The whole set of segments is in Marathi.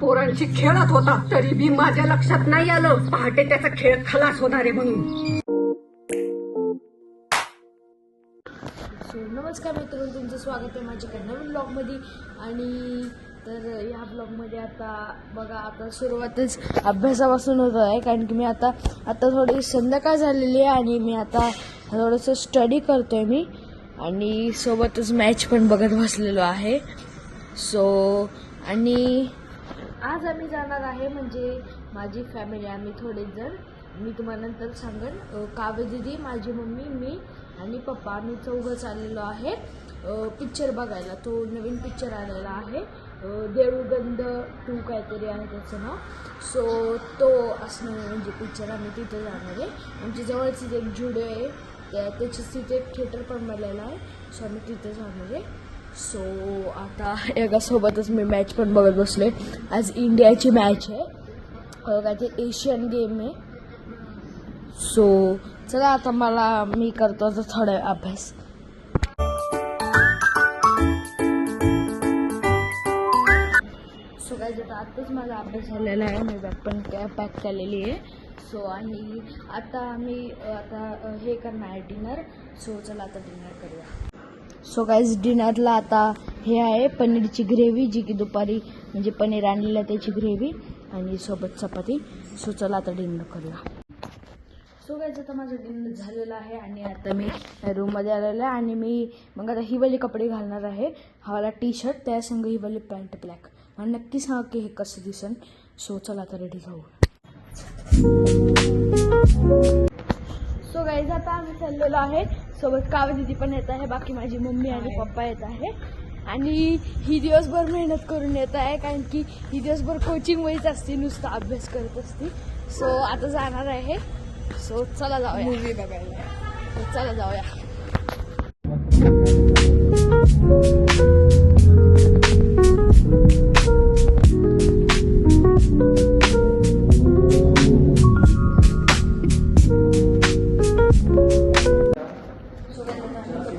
पोरांशी खेळत होता तरी बी माझ्या लक्षात नाही आलं पहाटे त्याचा खेळ खलास होणार आहे म्हणून. नमस्कार मित्रांनो, तुमचं स्वागत आहे माझ्या नवीन ब्लॉगमध्ये. आणि तर या ब्लॉगमध्ये आता बघा, आता सुरुवातच अभ्यासापासून होत आहे, कारण की मी आता थोडी संध्याकाळ झालेली आहे आणि मी आता थोडंसं स्टडी करतो आहे मी, आणि सोबतच मॅच पण बघत बसलेलो आहे. आणि आज आम्ही जाणार आहे, म्हणजे माझी फॅमिली, आम्ही थोडेच जण, मी तुम्हाला नंतर सांगेन. काव्य दिदी, माझी मम्मी, मी आणि पप्पा, आम्ही चौघं चाललेलो आहे पिक्चर बघायला. तो नवीन पिक्चर आलेला आहे, देऊळबंद 2 काहीतरी आहे त्याचं नाव. सो तो असणार म्हणजे पिक्चर, आम्ही तिथे जाणार आहे. आमच्या जवळच एक जुडिओ आहे, त्याची तिथे एक थिएटर पण बनलेलं आहे, सो आम्ही तिथे जाणार आहे. सो आता एकासोबतच मी मॅच पण बघत बसले. आज इंडियाची मॅच आहे, काय ते एशियन गेम आहे. सो चला, आता मी करतो आता थोडा अभ्यास. सो काय आता आत्ताच माझा अभ्यास झालेला आहे, मी बॅग पण पॅक केलेली आहे. सो आणि आता मी हे करणार आहे डिनर. सो चला आता डिनर करूया. सो गाईज, डिनरला आता हे आहे पनीरची ग्रेव्ही, जी की दुपारी म्हणजे पनीर आणलेलं त्याची ग्रेव्ही आणि सोबत चपाती. सो चला आता डिनर करूया. सो गाईज, आता माझं डिनर झालेलं आहे आणि आता मी रूममध्ये आलेलं आहे आणि मी मग आता ही वाली कपडे घालणार आहे. हा वाला टी शर्ट, त्यासंग ही वाली पॅन्ट ब्लॅक. आणि नक्की सांगा की हे कसं दिसन. सो चला आता रेडी जाऊ. सो गाईज, आता आम्ही चाललेलो आहे, सोबत काव्य दिदी पण येत आहे, बाकी माझी मम्मी आणि पप्पा येत आहे. आणि ही दिवसभर मेहनत करून येत आहे, कारण की ही दिवसभर कोचिंग वहीच असते, नुसता अभ्यास करत असते. सो आता जाणार आहे. सो चला जाऊया मूवी बघायला. चला जाऊया.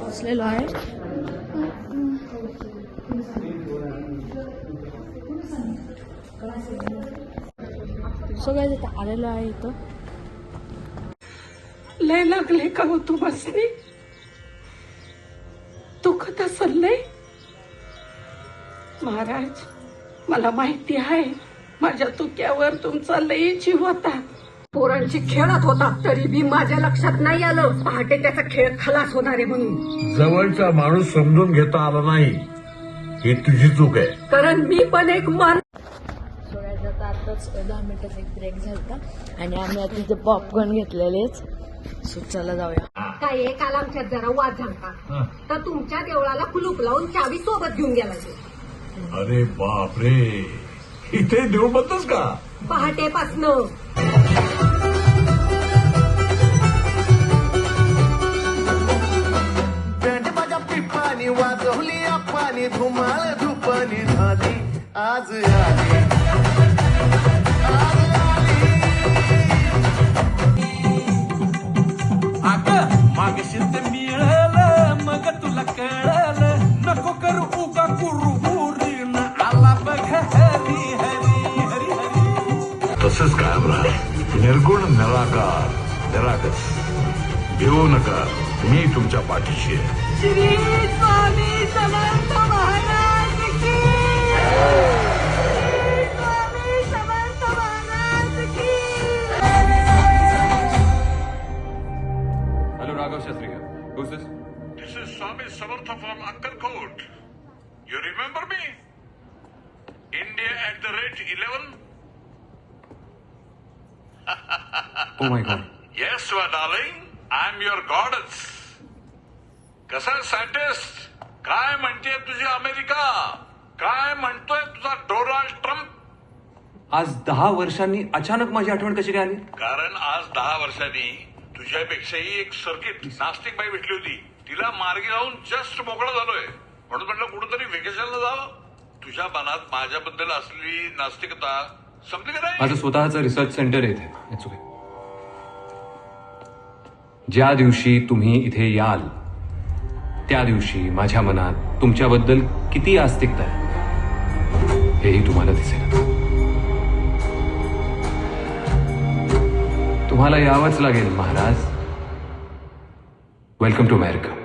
बसलेलो आहे. सगळ्यात आता आलेलो आहे इथं. लय लागले का हो तू बसनी? दुखत असेल लय? महाराज, मला माहिती आहे माझ्या तुक्यावर तुमचा लय जीव होता. पोरांशी खेळत होता तरी बी माझ्या लक्षात नाही आलं पहाटे त्याचा खेळ खलास होणार आहे म्हणून. जवळचा माणूस समजून घेता आला नाही, ही तुझी चूक आहे. कारण मी पण एक सोडायचं आता आताच 10 मिनिटाचा एक ब्रेक झाला आणि आम्ही आता तिथे पॉपकॉर्न घेतलेलेच. सो चला जाऊया. काय काल आमच्यात जरा वाद झाला तर तुमच्या देवळाला कुलूप लावून चावी सोबत घेऊन गेला. अरे बापरे, इथे देव बंदच का? पहाटेपासनं बँड माझ्या पिपानी वाजवली आपानी, धुमाळ धुपानी झाली आज आली. मागशीच मिळालं मग तुला कळलं, नको करू उगा कुरबुरीन आला बघ हरी हरी हरी हरी. तसंच कायम राहा, निर्गुण निराकार निरागस. भिवू नका, मी तुमच्या पाठीशी आहे. श्री स्वामी समर्थ महाराज की. स्वामी समर्थ महाराज की. Hello, Raghav Shastri here. Who's this? This is Swami Samartha from Akkalkot. You remember me? India@11? Oh my God. Yes, my darling. I'm your goddess. कसा सायंटिस्ट? काय म्हणते तुझी अमेरिका? काय म्हणतोय तुझा डोनाल्ड ट्रम्प? आज 10 वर्षांनी अचानक माझी आठवण कशी काय आली? कारण आज 10 वर्षांनी तुझ्यापेक्षाही एक सर्किट नास्तिक बाई भेटली होती. तिला मार्गी लावून जस्ट मोकळा झालोय, म्हणून म्हटलं कुठेतरी व्हेकेशनला जावं. तुझ्या मनात माझ्याबद्दल असलेली नास्तिकता संपली का नाही? माझं स्वतःचं रिसर्च सेंटर आहे इथे. It's okay. ज्या दिवशी तुम्ही इथे याल त्या दिवशी माझ्या मनात तुमच्याबद्दल किती आस्तिकता आहे हेही तुम्हाला दिसेल. तुम्हाला यावंच लागेल महाराज. Welcome to America.